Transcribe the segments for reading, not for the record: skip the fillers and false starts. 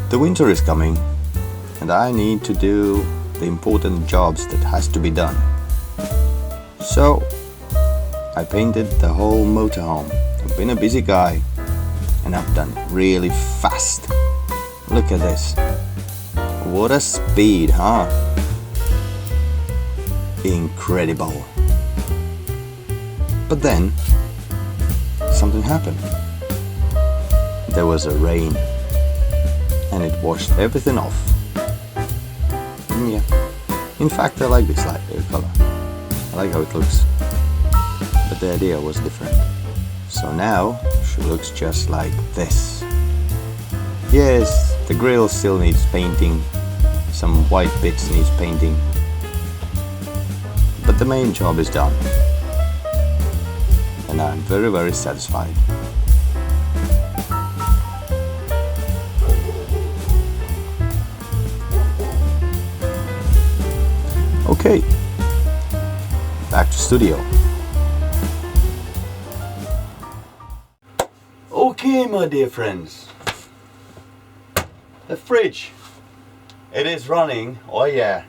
The winter is coming and I need to do the important jobs that has to be done. So I painted the whole motorhome. I've been a busy guy and I've done it really fast. Look at this. What a speed, huh? Incredible. But then something happened. There was a rain and it washed everything off. Yeah. In fact, I like this light color. I like how it looks. But the idea was different. So now she looks just like this. Yes, the grill still needs painting. Some white bits needs painting. But the main job is done. And I'm very, very satisfied. Okay, back to studio. Okay, my dear friends, the fridge, it is running. Oh yeah,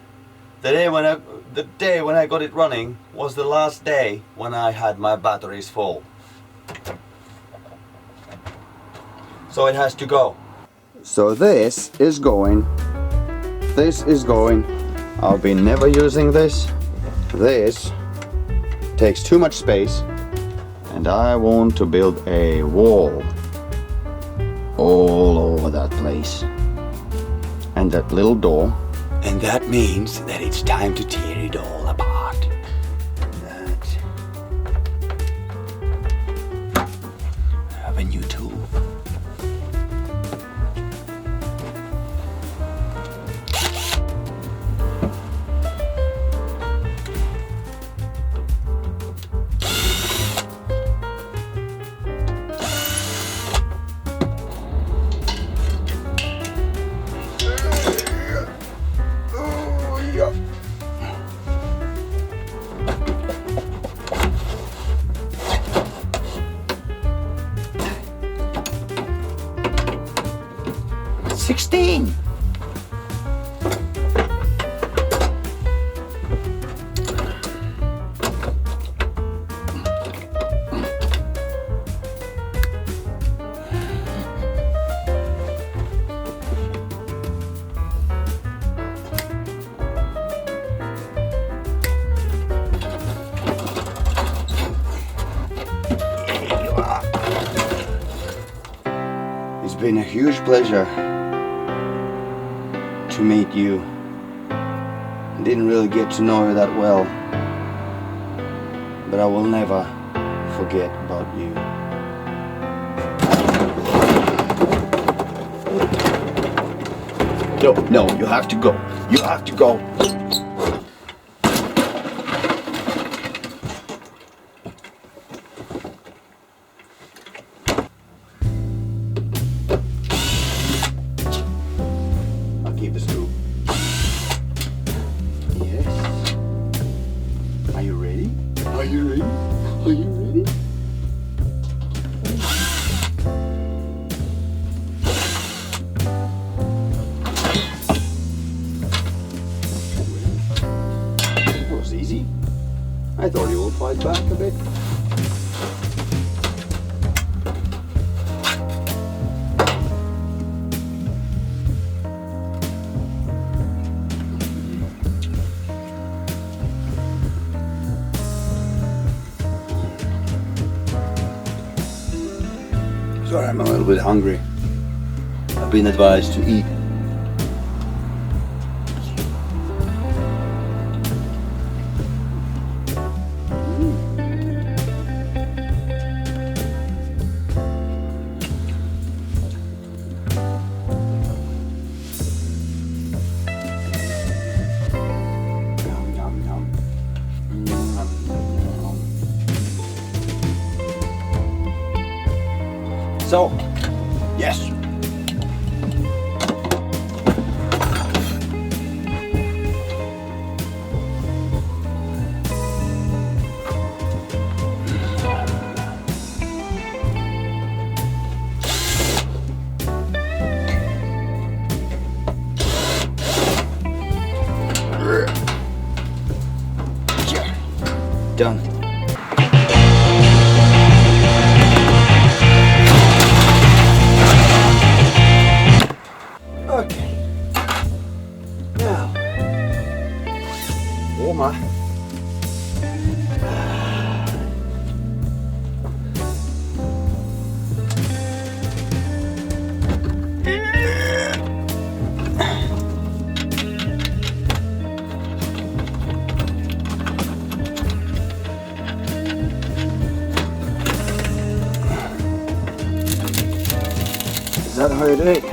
the day when I got it running was the last day when I had my batteries full. So it has to go. So this is going. I've been never using this. This takes too much space and I want to build a wall all over that place. And that little door. And that means that it's time to tear it all apart. That. I have a new tool. It's been a huge pleasure to meet you. I didn't really get to know you that well, but I will never forget about you. No, you have to go. You have to go. Keep the screw. Yes. Are you ready? Are you ready? Are you ready? That was easy. I thought you would fight back a bit. Sorry, I'm a little bit hungry. I've been advised to eat. Yum, yum, yum. So, yes. Done. Okay. Now, warmer. Is that how you do it?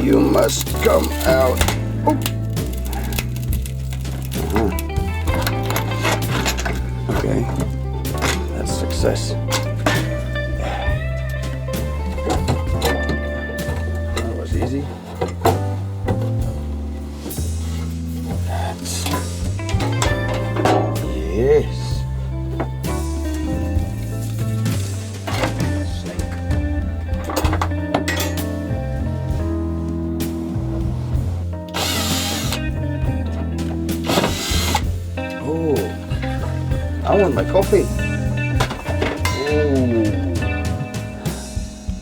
You must come out. Oh. Okay, that's success. That was easy. That's... Yes. I want my coffee. Oh,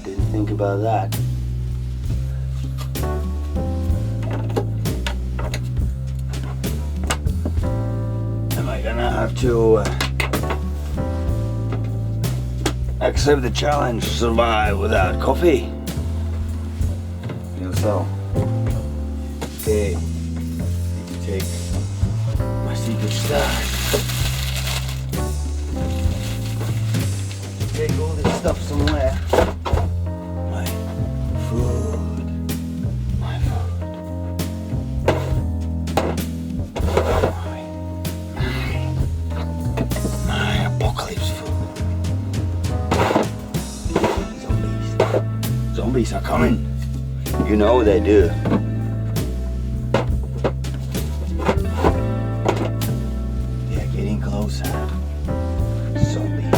didn't think about that. Am I gonna have to accept the challenge, survive without coffee? Feel so. Okay, need to take my secret stash. Take all this stuff somewhere. My food. My food. My apocalypse food. Zombies. Zombies are coming. You know they do. They're getting closer. Zombies.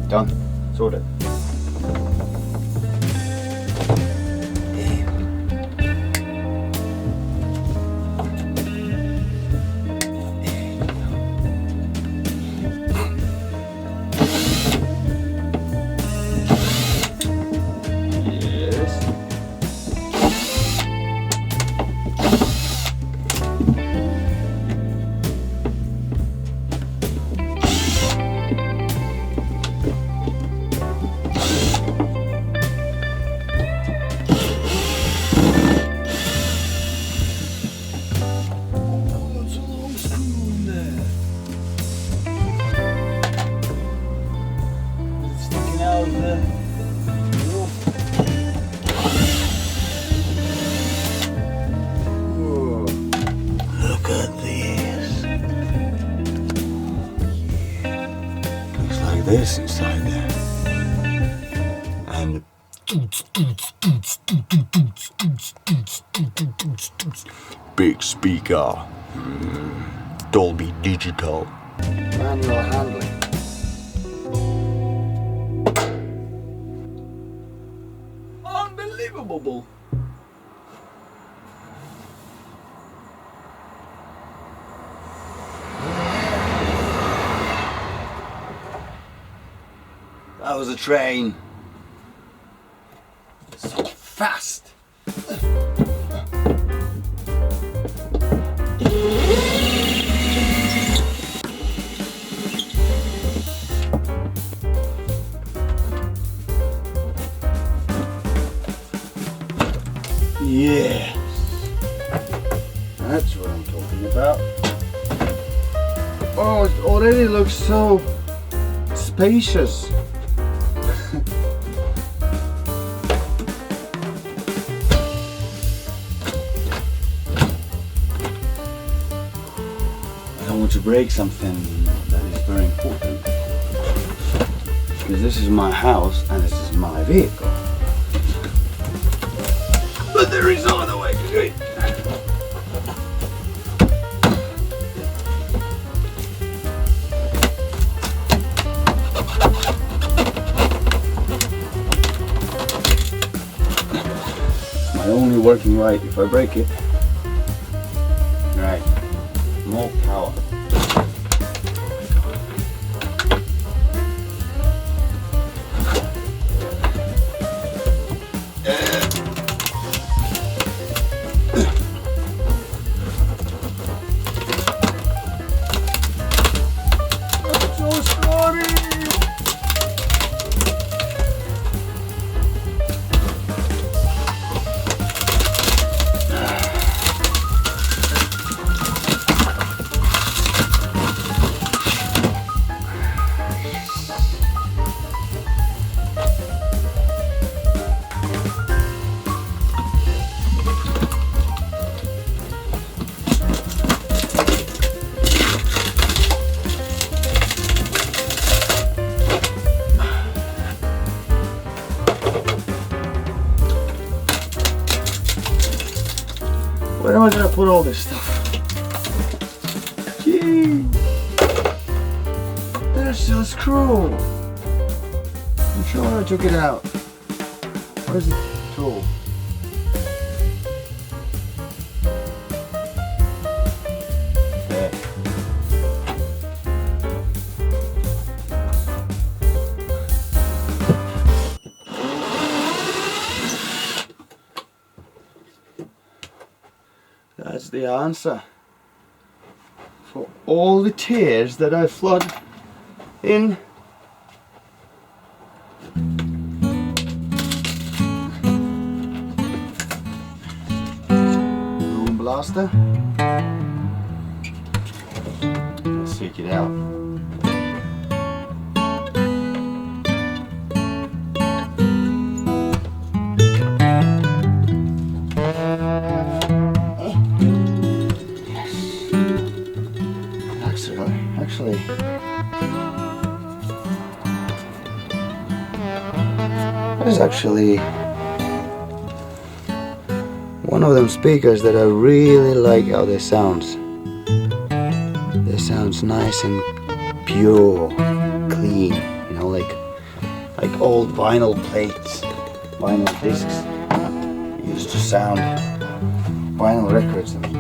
Done. Sorted. This inside there, and big speaker, Dolby Digital, manual handling. Unbelievable. That was a train. So fast. That's what I'm talking about. Oh, it already looks so spacious. I don't want to break something that is very important. Because this is my house and this is my vehicle. But there is no other way to do it. My only working right if I break it. Right. More power. Where am I going to put all this stuff? Gee, there's still a screw. I'm sure I took it out. Where's the tool? There. That's the answer for all the tears that I flood in. Boom blaster. Let's take it out. Actually, that is actually one of them speakers that I really like how they sounds. They sounds nice and pure, clean, you know, like old vinyl plates, vinyl discs used to sound, vinyl records. I mean.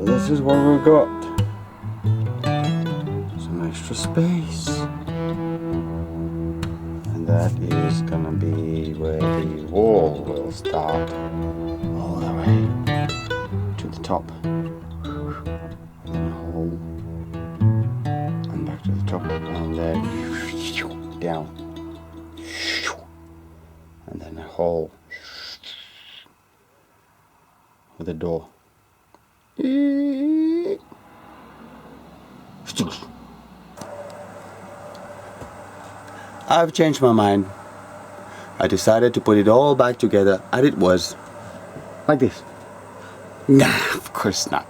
This is what we've got. Some extra space. And that is gonna be where the wall will start. All the way to the top. And then a hole. And back to the top. And then down. And then a hole. With a door. I've changed my mind. I decided to put it all back together as it was. Like this. Nah, of course not.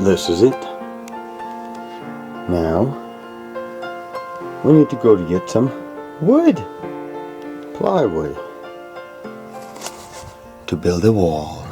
this is it. Now we need to go to get some wood, plywood, to build a wall.